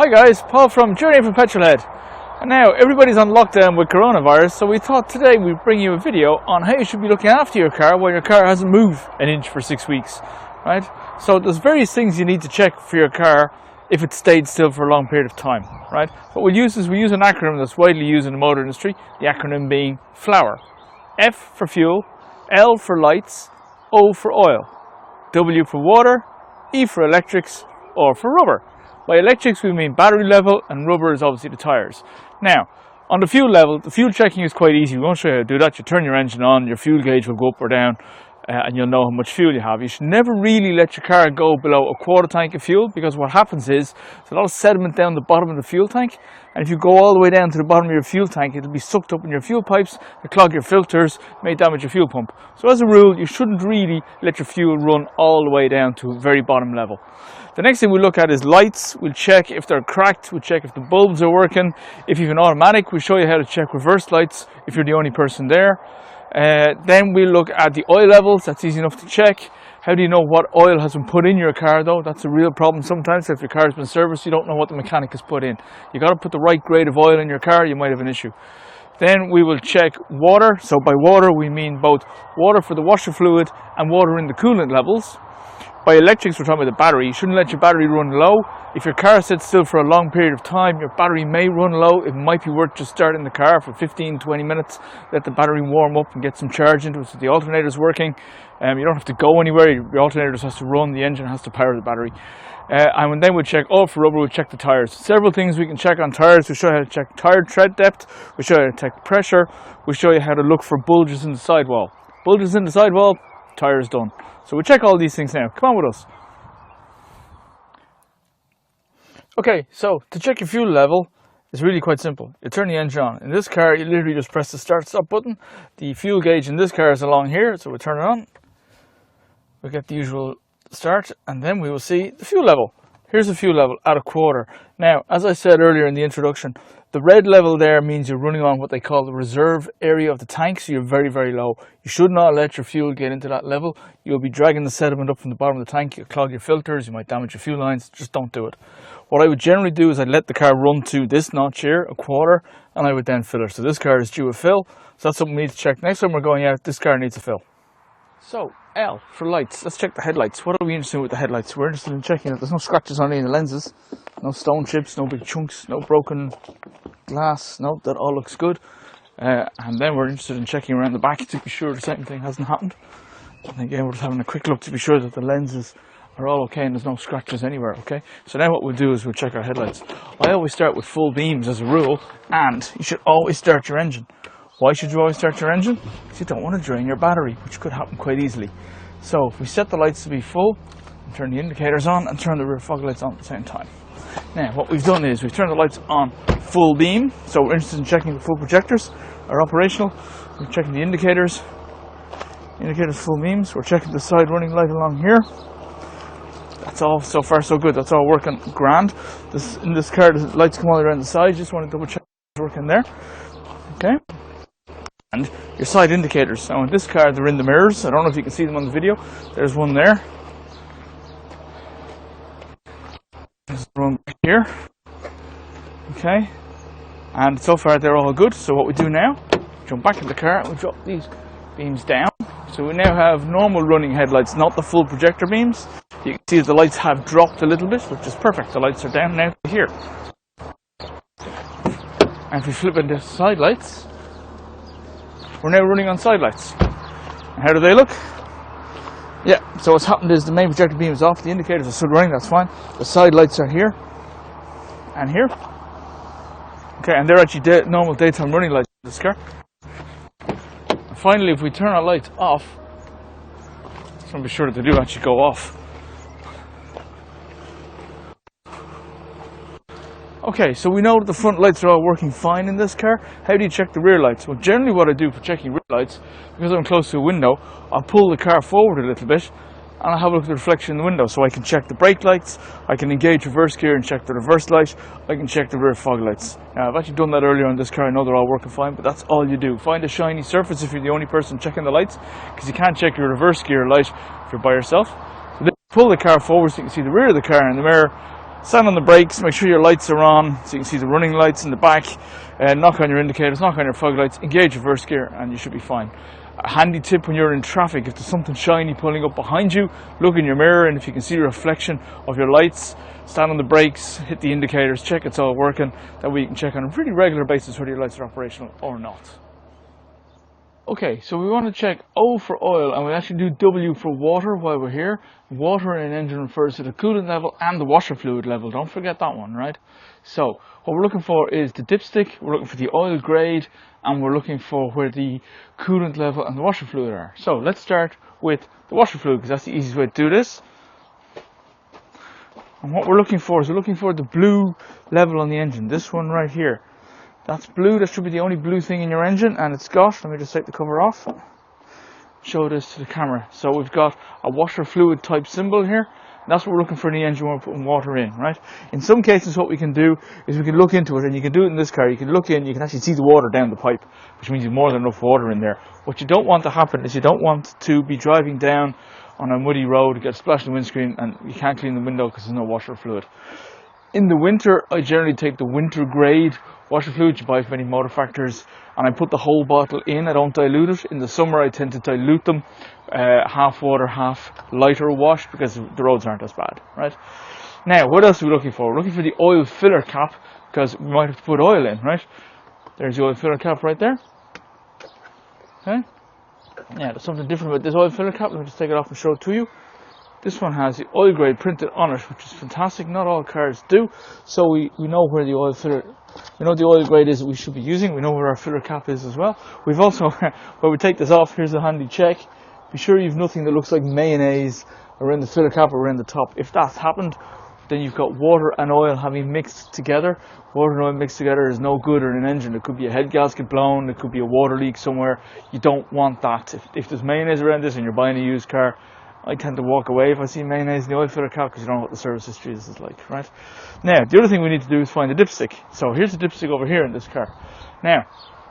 Hi guys, Paul from Journey from Petrolhead. And now everybody's on lockdown with coronavirus, so we thought today we'd bring you a video on how you should be looking after your car while your car hasn't moved an inch for 6 weeks, right? So there's various things you need to check for your car if it stayed still for a long period of time, right? What we'll use is we use an acronym that's widely used in the motor industry, the acronym being FLOWER. F for fuel, L for lights, O for oil, W for water, E for electrics, or for rubber. By electrics we mean battery level, and rubber is obviously the tyres. Now, on the fuel level, the fuel checking is quite easy. We won't show you how to do that. You turn your engine on, your fuel gauge will go up or down, and you'll know how much fuel you have. You should never really let your car go below a quarter tank of fuel, because what happens is there's a lot of sediment down the bottom of the fuel tank, and if you go all the way down to the bottom of your fuel tank, it'll be sucked up in your fuel pipes, it'll clog your filters, may damage your fuel pump. So as a rule, you shouldn't really let your fuel run all the way down to a very bottom level. The next thing we look at is lights. We'll check if they're cracked, we'll check if the bulbs are working. If you have an automatic, we'll show you how to check reverse lights if you're the only person there. Then we'll look at the oil levels. That's easy enough to check. How do you know what oil has been put in your car though? That's a real problem sometimes. If your car has been serviced, you don't know what the mechanic has put in. You got to put the right grade of oil in your car, you might have an issue. Then we will check water. So by water we mean both water for the washer fluid and water in the coolant levels. By electrics, we're talking about the battery. You shouldn't let your battery run low. If your car sits still for a long period of time, your battery may run low. It might be worth just starting the car for 15-20 minutes, let the battery warm up and get some charge into it so the alternator's working. You don't have to go anywhere, your alternator just has to run, the engine has to power the battery. And then we'll check, for rubber, we'll check the tyres. Several things we can check on tyres. We'll show you how to check tyre tread depth, we'll show you how to check pressure, we'll show you how to look for bulges in the sidewall. Bulges in the sidewall, tyre is done. So we'll check all these things now. Come on with us. Okay, so to check your fuel level, it's really quite simple. You turn the engine on. In this car, you literally just press the start-stop button. The fuel gauge in this car is along here, so we'll turn it on. We'll get the usual start, and then we will see the fuel level. Here's the fuel level at a quarter. Now, as I said earlier in the introduction, the red level there means you're running on what they call the reserve area of the tank, so you're very, very low. You should not let your fuel get into that level. You'll be dragging the sediment up from the bottom of the tank, you'll clog your filters, you might damage your fuel lines. Just don't do it. What I would generally do is I'd let the car run to this notch here, a quarter, and I would then fill it. So this car is due a fill, so that's something we need to check. Next time we're going out, this car needs a fill. So, L for lights. Let's check the headlights. What are we interested in with the headlights? We're interested in checking that there's no scratches on any of the lenses, no stone chips, no big chunks, no broken glass. No, that all looks good. And then we're interested in checking around the back to be sure the same thing hasn't happened. And again, we're just having a quick look to be sure that the lenses are all okay and there's no scratches anywhere, okay? So now what we'll do is we'll check our headlights. I always start with full beams as a rule, and you should always start your engine. Why should you always start your engine? Because you don't want to drain your battery, which could happen quite easily. So if we set the lights to be full, turn the indicators on and turn the rear fog lights on at the same time. Now what we've done is we've turned the lights on full beam, so we're interested in checking the full projectors are operational. We're checking the indicators full beams. We're checking the side running light along here. That's all so far so good, that's all working grand. In this car the lights come all around the side, just want to double check it's working there. Okay. And your side indicators. Now in this car they're in the mirrors. I don't know if you can see them on the video. There's one there. There's one back here. Okay. And so far they're all good. So what we do now, jump back in the car and we drop these beams down. So we now have normal running headlights, not the full projector beams. You can see the lights have dropped a little bit, which is perfect. The lights are down now to here. And if we flip into side lights, we're now running on side lights. And how do they look? Yeah, so what's happened is the main projector beam is off, the indicators are still running, that's fine. The side lights are here and here. Okay, and they're actually normal daytime running lights in this car. And finally, if we turn our lights off, just want to be sure that they do actually go off. Okay, so we know that the front lights are all working fine in this car. How do you check the rear lights? Well, generally what I do for checking rear lights, because I'm close to a window, I'll pull the car forward a little bit and I'll have a look at the reflection in the window. So I can check the brake lights, I can engage reverse gear and check the reverse light, I can check the rear fog lights. Now I've actually done that earlier on this car, I know they're all working fine, but that's all you do. Find a shiny surface if you're the only person checking the lights, because you can't check your reverse gear light if you're by yourself. So then pull the car forward so you can see the rear of the car in the mirror, Stand on the brakes, make sure your lights are on so you can see the running lights in the back. Knock on your indicators, knock on your fog lights, engage reverse gear, and you should be fine. A handy tip when you're in traffic: if there's something shiny pulling up behind you, look in your mirror, and if you can see the reflection of your lights, stand on the brakes, hit the indicators, check it's all working. That way you can check on a pretty regular basis whether your lights are operational or not. Okay, so we want to check O for oil, and we actually do W for water while we're here. Water in an engine refers to the coolant level and the washer fluid level. Don't forget that one, right? So what we're looking for is the dipstick, we're looking for the oil grade, and we're looking for where the coolant level and the washer fluid are. So let's start with the washer fluid, because that's the easiest way to do this. And what we're looking for is we're looking for the blue level on the engine, this one right here. That's blue, that should be the only blue thing in your engine, and it's got, let me just take the cover off, show this to the camera. So we've got a washer fluid type symbol here. That's what we're looking for in the engine when we're putting water in, right? In some cases what we can do is we can look into it, and you can do it in this car. You can look in, you can actually see the water down the pipe, which means you've more than enough water in there. What you don't want to happen is you don't want to be driving down on a muddy road, get splashed in the windscreen, and you can't clean the window because there's no washer fluid. In the winter, I generally take the winter grade washer fluid you buy from any motor factors, and I put the whole bottle in. I don't dilute it. In the summer I tend to dilute them, half water, half lighter wash, because the roads aren't as bad, right? Now, what else are we looking for? We're looking for the oil filler cap, because we might have to put oil in, right? There's the oil filler cap right there. Okay. Yeah, there's something different about this oil filler cap. Let me just take it off and show it to you. This one has the oil grade printed on it, which is fantastic. Not all cars do. So we know where the oil filler, we know the oil grade is that we should be using. We know where our filler cap is as well. We've also, when we take this off, here's a handy check. Be sure you've nothing that looks like mayonnaise around the filler cap or around the top. If that's happened, then you've got water and oil having mixed together. Water and oil mixed together is no good in an engine. It could be a head gasket blown, it could be a water leak somewhere. You don't want that. If there's mayonnaise around this and you're buying a used car, I tend to walk away if I see mayonnaise in the oil filler cap, because you don't know what the service history is like, right? Now, the other thing we need to do is find the dipstick. So here's the dipstick over here in this car. Now,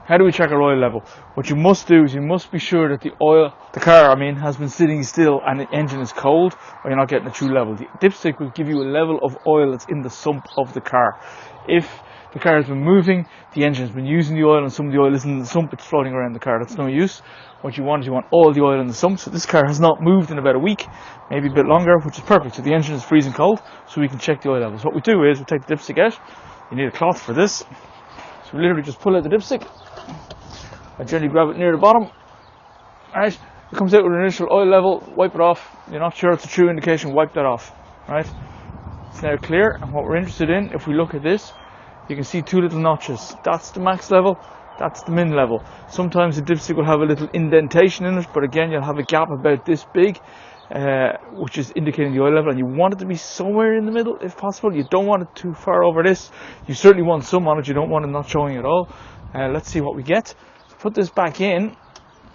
how do we check our oil level? What you must do is you must be sure that the car has been sitting still and the engine is cold, or you're not getting a true level. The dipstick will give you a level of oil that's in the sump of the car. If the car has been moving, the engine has been using the oil, and some of the oil isn't in the sump, it's floating around the car. That's no use. What you want is you want all the oil in the sump. So this car has not moved in about a week, maybe a bit longer, which is perfect. So the engine is freezing cold, so we can check the oil levels. What we do is we take the dipstick out. You need a cloth for this. So we literally just pull out the dipstick. I generally grab it near the bottom. Alright, it comes out with an initial oil level, wipe it off. You're not sure it's a true indication, wipe that off. Right? It's now clear, and what we're interested in, if we look at this, you can see two little notches. That's the max level, that's the min level. Sometimes the dipstick will have a little indentation in it, but again you'll have a gap about this big, which is indicating the oil level, and you want it to be somewhere in the middle if possible. You don't want it too far over this. You certainly want some on it, you don't want it not showing at all. Let's see what we get. Put this back in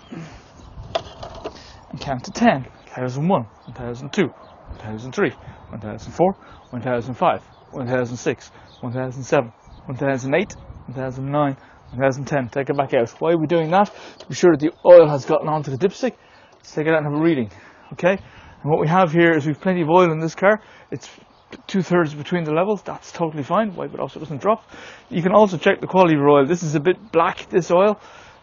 and count to 10. 1001, 1002, 1003, 1004, 1005, 1006, 1007, 1008, 1009, 1010. Take it back out. Why are we doing that? To be sure that the oil has gotten onto the dipstick. Let's take it out and have a reading. Okay? And what we have here is we've plenty of oil in this car. It's 2/3 between the levels. That's totally fine. Wipe it off so it doesn't drop. You can also check the quality of your oil. This is a bit black, this oil.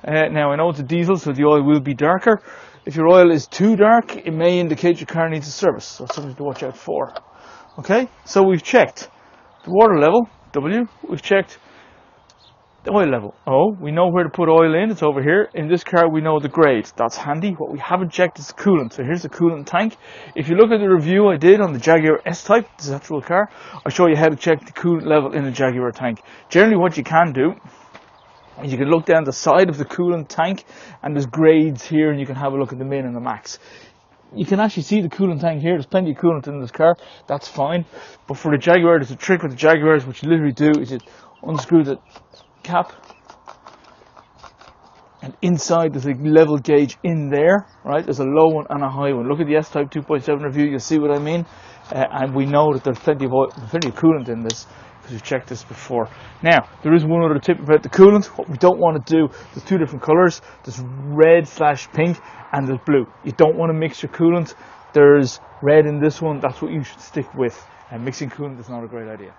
Now I know it's a diesel, so the oil will be darker. If your oil is too dark, it may indicate your car needs a service. So it's something to watch out for. Okay? So we've checked the water level, W. We've checked the oil level, O. We know where to put oil in. It's over here. In this car, we know the grade. That's handy. What we haven't checked is the coolant. So here's the coolant tank. If you look at the review I did on the Jaguar S-Type, this is an actual car, I show you how to check the coolant level in a Jaguar tank. Generally, what you can do is you can look down the side of the coolant tank, and there's grades here, and you can have a look at the min and the max. You can actually see the coolant tank here. There's plenty of coolant in this car. That's fine. But for the Jaguar, there's a trick with the Jaguars. What you literally do is you unscrew the cap, and inside there's a level gauge in there, right? There's a low one and a high one. Look at the S-Type 2.7 review, you'll see what I mean. And we know that there's plenty of oil, plenty of coolant in this, because we've checked this before. Now, there is one other tip about the coolant. What we don't want to do, there's two different colours. There's red/pink and there's blue. You don't want to mix your coolant. There's red in this one, that's what you should stick with. and mixing coolant is not a great idea.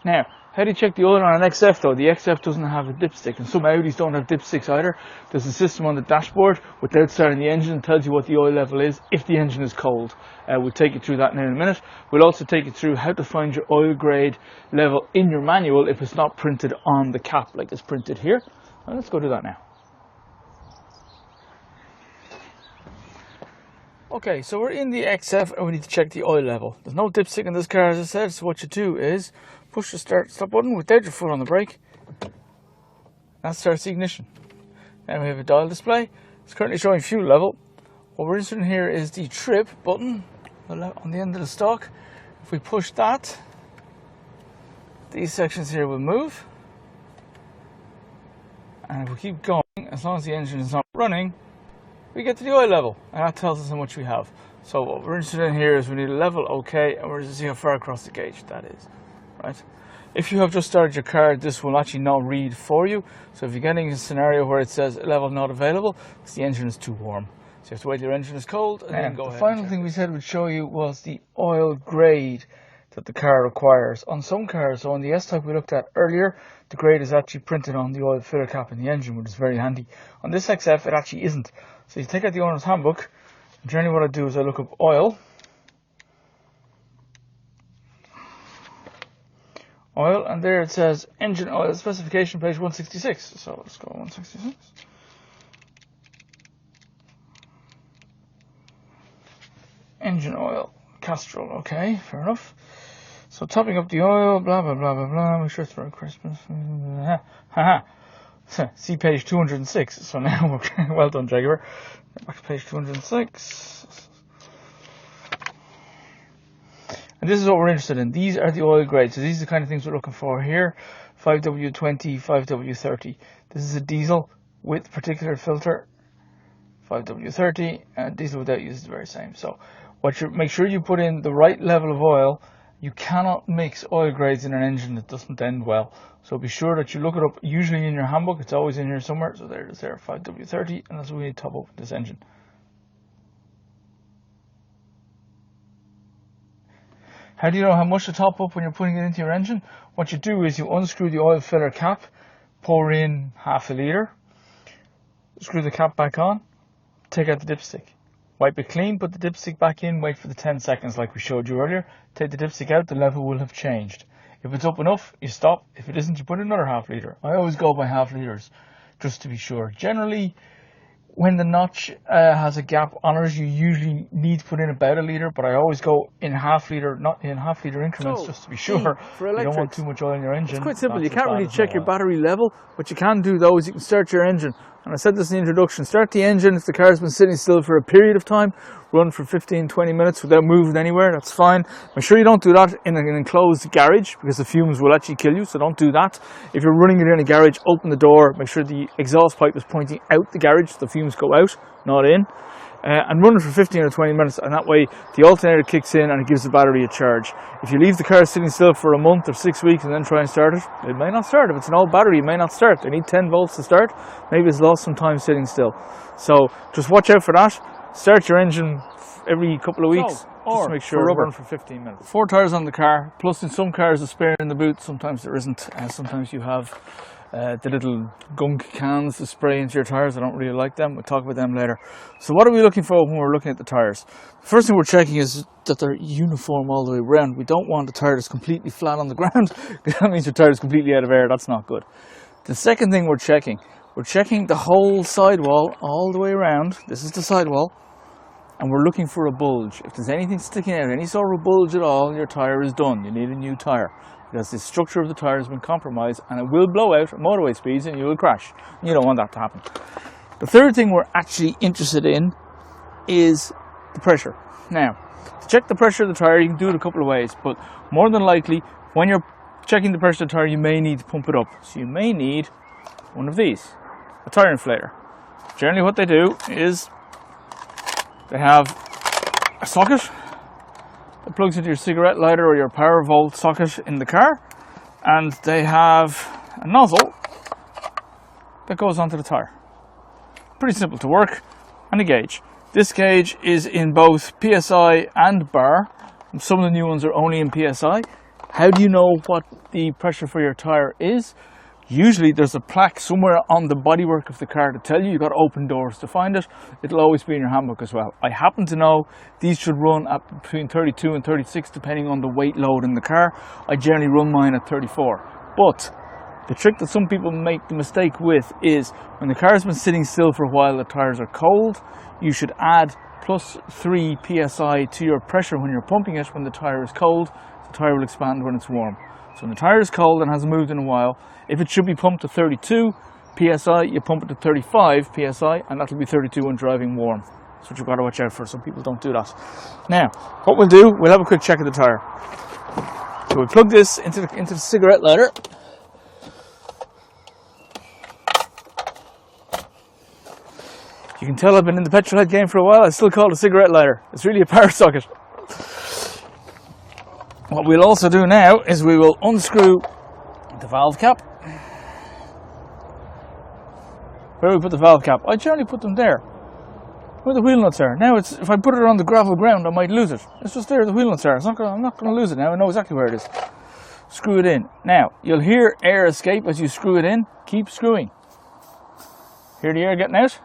Now, how do you check the oil on an XF though? The XF doesn't have a dipstick, and some Audis don't have dipsticks either. There's a system on the dashboard without starting the engine that tells you what the oil level is if the engine is cold. We'll take you through that now in a minute. We'll also take you through how to find your oil grade level in your manual if it's not printed on the cap like it's printed here. Well, let's go do that now. Okay, so we're in the XF and we need to check the oil level. There's no dipstick in this car, as I said, so what you do is push the start-stop button without your foot on the brake. That starts the ignition. Then we have a dial display. It's currently showing fuel level. What we're interested in here is the trip button on the end of the stalk. If we push that, these sections here will move. And if we keep going, as long as the engine is not running, we get to the oil level, and that tells us how much we have. So what we're interested in here is we need a level OK, and we're going to see how far across the gauge that is. Right? If you have just started your car, this will actually not read for you. So if you're getting a scenario where it says level not available, it's the engine is too warm. So you have to wait till your engine is cold and then go ahead. The final thing we said we'd show you was the oil grade that the car requires. On some cars, so on the S-Type we looked at earlier, the grade is actually printed on the oil filler cap in the engine, which is very handy. On this XF, it actually isn't. So you take out the owner's handbook, and generally what I do is I look up oil. Oil, and there it says engine oil specification page 166. So let's go 166. Engine oil, Castrol, okay, fair enough. So topping up the oil, blah blah blah blah blah, make sure it's for Christmas. Haha. See page 206. So now we're well done, Jaguar. Back to page 206. And this is what we're interested in. These are the oil grades. So these are the kind of things we're looking for here. 5W20, 5W30. This is a diesel with particulate filter. 5W30, and diesel without use is the very same. So make sure you put in the right level of oil. You cannot mix oil grades in an engine that doesn't end well. So be sure that you look it up, usually in your handbook. It's always in here somewhere. So there it is there, 5W30, and that's what we need to top up with this engine. How do you know how much to top up when you're putting it into your engine? What you do is you unscrew the oil filler cap, pour in half a litre, screw the cap back on, take out the dipstick. Wipe it clean, put the dipstick back in, wait for the 10 seconds like we showed you earlier. Take the dipstick out, the level will have changed. If it's up enough, you stop. If it isn't, you put in another half litre. I always go by half litres, just to be sure. Generally, when the notch has a gap on it, you usually need to put in about a litre, but I always go in half litre, not in half litre increments, just to be sure. You don't want too much oil in your engine. It's quite simple. You can't really check your battery level. What you can do though is you can start your engine. And I said this in the introduction, start the engine if the car's been sitting still for a period of time, run for 15-20 minutes without moving anywhere, that's fine. Make sure you don't do that in an enclosed garage because the fumes will actually kill you, so don't do that. If you're running it in a garage, open the door, make sure the exhaust pipe is pointing out the garage, the fumes go out, not in. And run it for 15 or 20 minutes, and that way the alternator kicks in and it gives the battery a charge. If you leave the car sitting still for a month or 6 weeks and then try and start it, it may not start. If it's an old battery, it may not start. They need 10 volts to start. Maybe it's lost some time sitting still. So just watch out for that. Start your engine every couple of weeks. Or make sure run for 15 minutes. 4 tyres on the car, plus in some cars a spare in the boot, sometimes there isn't. Sometimes you have the little gunk cans to spray into your tyres. I don't really like them. We'll talk about them later. So what are we looking for when we're looking at the tyres? The first thing we're checking is that they're uniform all the way around. We don't want a tyre that's completely flat on the ground. That means your tyre is completely out of air. That's not good. The second thing we're checking the whole sidewall all the way around. This is the sidewall. And we're looking for a bulge. If there's anything sticking out, any sort of bulge at all, your tyre is done. You need a new tyre. Because the structure of the tyre has been compromised and it will blow out at motorway speeds and you will crash. You don't want that to happen. The third thing we're actually interested in is the pressure. Now, to check the pressure of the tyre, you can do it a couple of ways, but more than likely, when you're checking the pressure of the tyre, you may need to pump it up. So you may need one of these, a tyre inflator. Generally what they do is they have a socket that plugs into your cigarette lighter or your power volt socket in the car, and they have a nozzle that goes onto the tyre. Pretty simple to work, and a gauge. This gauge is in both PSI and bar. Some of the new ones are only in PSI. How do you know what the pressure for your tyre is? Usually there's a plaque somewhere on the bodywork of the car to tell you. You've got to open doors to find it. It'll always be in your handbook as well. I happen to know these should run at between 32 and 36 depending on the weight load in the car. I generally run mine at 34. But the trick that some people make the mistake with is when the car's been sitting still for a while, the tyres are cold, you should add +3 psi to your pressure when you're pumping it. When the tyre is cold, the tyre will expand when it's warm. So when the tyre is cold and hasn't moved in a while, if it should be pumped to 32 psi, you pump it to 35 psi, and that'll be 32 when driving warm. That's what you've got to watch out for. Some people don't do that. Now, what we'll do, we'll have a quick check of the tyre. So we plug this into the cigarette lighter. You can tell I've been in the petrol head game for a while. I still call it a cigarette lighter. It's really a power socket. What we'll also do now is we will unscrew the valve cap. Where do we put the valve cap? I generally put them there, where the wheel nuts are. Now, if I put it on the gravel ground, I might lose it. It's just there, the wheel nuts are. I'm not going to lose it now. I know exactly where it is. Screw it in. Now, you'll hear air escape as you screw it in. Keep screwing. Hear the air getting out?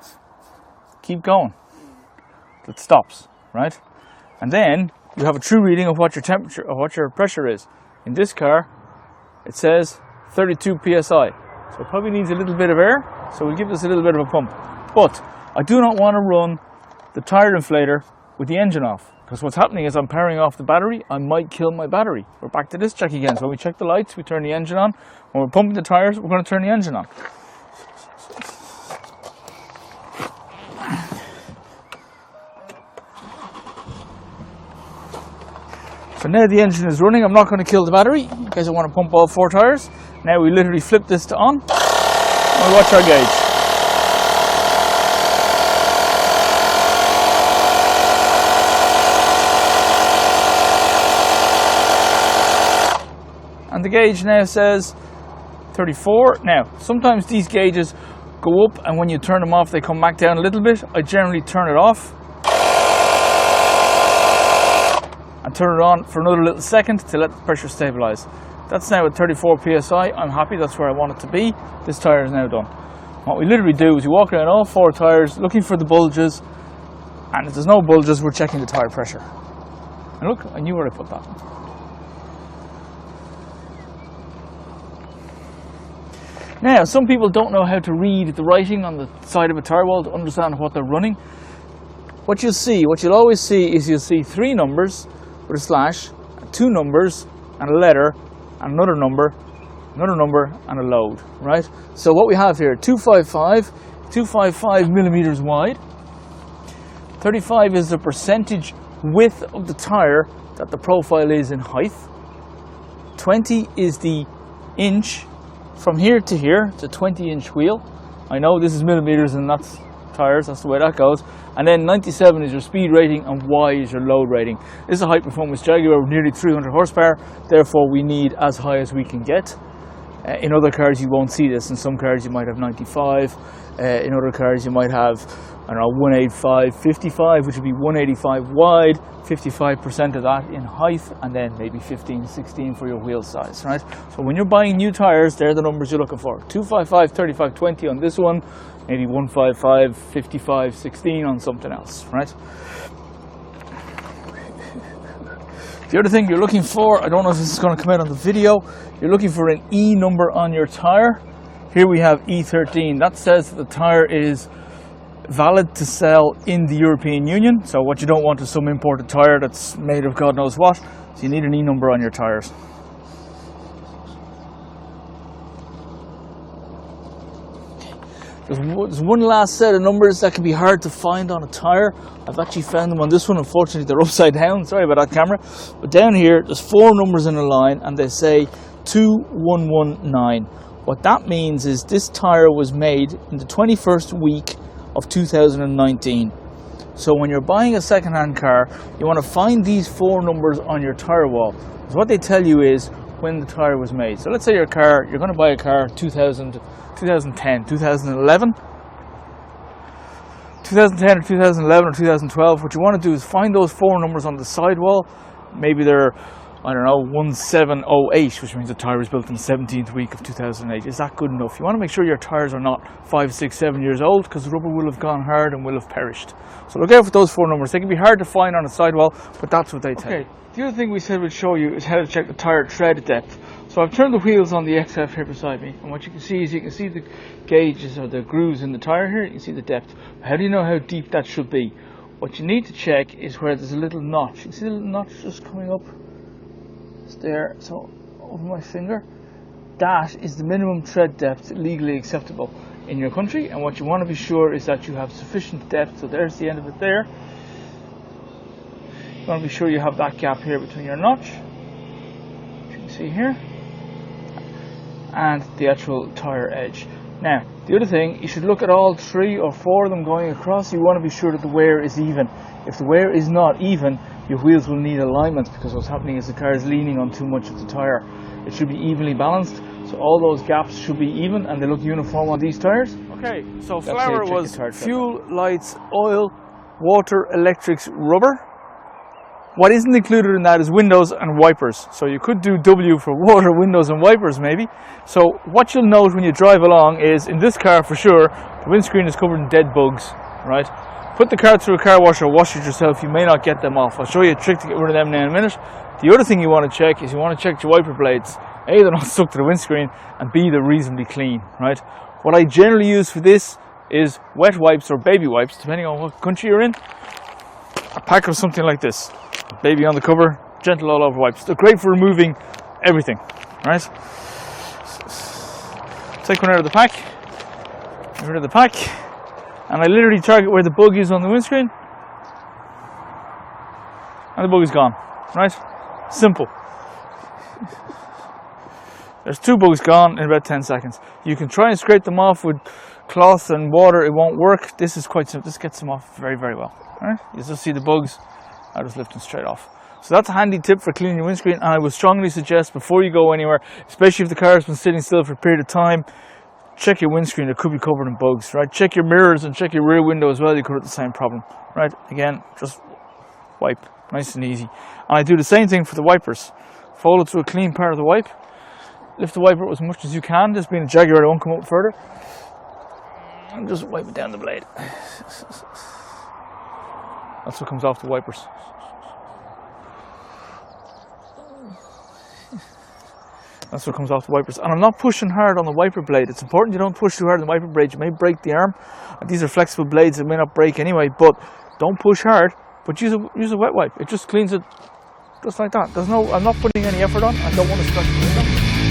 Keep going. It stops, right? And then you have a true reading of what your temperature or what your pressure is. In this car, it says 32 psi. So it probably needs a little bit of air, so we'll give this a little bit of a pump. But I do not want to run the tyre inflator with the engine off, because what's happening is I'm powering off the battery. I might kill my battery. We're back to this check again. So when we check the lights, we turn the engine on. When we're pumping the tyres, we're going to turn the engine on. So now the engine is running. I'm not going to kill the battery in case I want to pump all 4 tyres. Now we literally flip this to on and we watch our gauge. And the gauge now says 34. Now, sometimes these gauges go up and when you turn them off they come back down a little bit. I generally turn it off and turn it on for another little second to let the pressure stabilize. That's now at 34 psi. I'm happy, that's where I want it to be. This tyre is now done. What we literally do is we walk around all 4 tyres looking for the bulges, and if there's no bulges, we're checking the tyre pressure. And look, I knew where I put that. Now, some people don't know how to read the writing on the side of a tyre wall to understand what they're running. What you'll always see is you'll see 3 numbers with a slash, 2 numbers and a letter, and another number and a load, right? So what we have here, 255 millimeters wide. 35 is the percentage width of the tyre that the profile is in height. 20 is the inch from here to here. It's a 20-inch wheel. I know this is millimeters and that's tyres, that's the way that goes. And then 97 is your speed rating and Y is your load rating. This is a high performance Jaguar with nearly 300 horsepower, therefore we need as high as we can get. In other cars you won't see this. In some cars you might have 95, in other cars you might have, I don't know, 185, 55, which would be 185 wide, 55% of that in height, and then maybe 15, 16 for your wheel size, right? So when you're buying new tyres, they're the numbers you're looking for. 255, 35, 20 on this one, maybe 155, 55, 16 on something else, right? The other thing you're looking for, I don't know if this is going to come out on the video, you're looking for an E number on your tyre. Here we have E13. That says that the tyre is valid to sell in the European Union. So what you don't want is some imported tyre that's made of God knows what. So you need an E number on your tyres. There's one last set of numbers that can be hard to find on a tyre. I've actually found them on this one. Unfortunately, they're upside down. Sorry about that, camera. But down here, there's 4 numbers in a line, and they say 2119. What that means is this tyre was made in the 21st week of 2019. So when you're buying a second-hand car, you want to find these 4 numbers on your tyre wall. Because what they tell you is when the tyre was made. So let's say you're going to buy a car 2010, 2011. 2010 or 2011 or 2012, what you want to do is find those 4 numbers on the sidewall, maybe they're, I don't know, 1708, which means the tyre was built in the 17th week of 2008. Is that good enough? You want to make sure your tyres are not 5, 6, 7 years old, because the rubber will have gone hard and will have perished. So look out for those 4 numbers. They can be hard to find on a sidewall, but that's what they tell you. The other thing we said we'd show you is how to check the tyre tread depth. So I've turned the wheels on the XF here beside me, and what you can see is you can see the gauges or the grooves in the tyre here. You can see the depth. How do you know how deep that should be? What you need to check is where there's a little notch. You can see the little notch just coming up. It's there, so over my finger. That is the minimum tread depth legally acceptable in your country, and what you want to be sure is that you have sufficient depth. So there's the end of it there. You want to be sure you have that gap here between your notch, which you can see here, and the actual tyre edge. Now, the other thing, you should look at all 3 or 4 of them going across. You want to be sure that the wear is even. If the wear is not even, your wheels will need alignment, because what's happening is the car is leaning on too much of the tyre. It should be evenly balanced, so all those gaps should be even and they look uniform on these tyres. Okay, so flour was fuel, lights, oil, water, electrics, rubber. What isn't included in that is windows and wipers. So you could do W for water, windows and wipers maybe. So what you'll note when you drive along is, in this car for sure, the windscreen is covered in dead bugs, right? Put the car through a car wash or wash it yourself, you may not get them off. I'll show you a trick to get rid of them now in a minute. The other thing you want to check is you want to check your wiper blades. A, they're not stuck to the windscreen, and B, they're reasonably clean, right? What I generally use for this is wet wipes or baby wipes, depending on what country you're in. A pack of something like this. Baby on the cover, gentle all over wipes. They're great for removing everything, right? Take one out of the pack, get rid of the pack, and I literally target where the bug is on the windscreen, and the bug is gone, right? Simple. There's 2 bugs gone in about 10 seconds. You can try and scrape them off with cloth and water, it won't work. This is quite simple, this gets them off very, very well, right? You just see the bugs. I just lift them straight off. So that's a handy tip for cleaning your windscreen, and I would strongly suggest before you go anywhere, especially if the car has been sitting still for a period of time, check your windscreen. It could be covered in bugs, right? Check your mirrors and check your rear window as well. You could have the same problem, right? Again, just wipe, nice and easy. And I do the same thing for the wipers. Fold it to a clean part of the wipe. Lift the wiper as much as you can. This being a Jaguar, it won't come up further. And just wipe it down the blade. That's what comes off the wipers. That's what comes off the wipers. And I'm not pushing hard on the wiper blade. It's important you don't push too hard on the wiper blade. You may break the arm. And these are flexible blades that may not break anyway, but don't push hard. But use a wet wipe. It just cleans it just like that. I'm not putting any effort on. I don't want to scratch the window.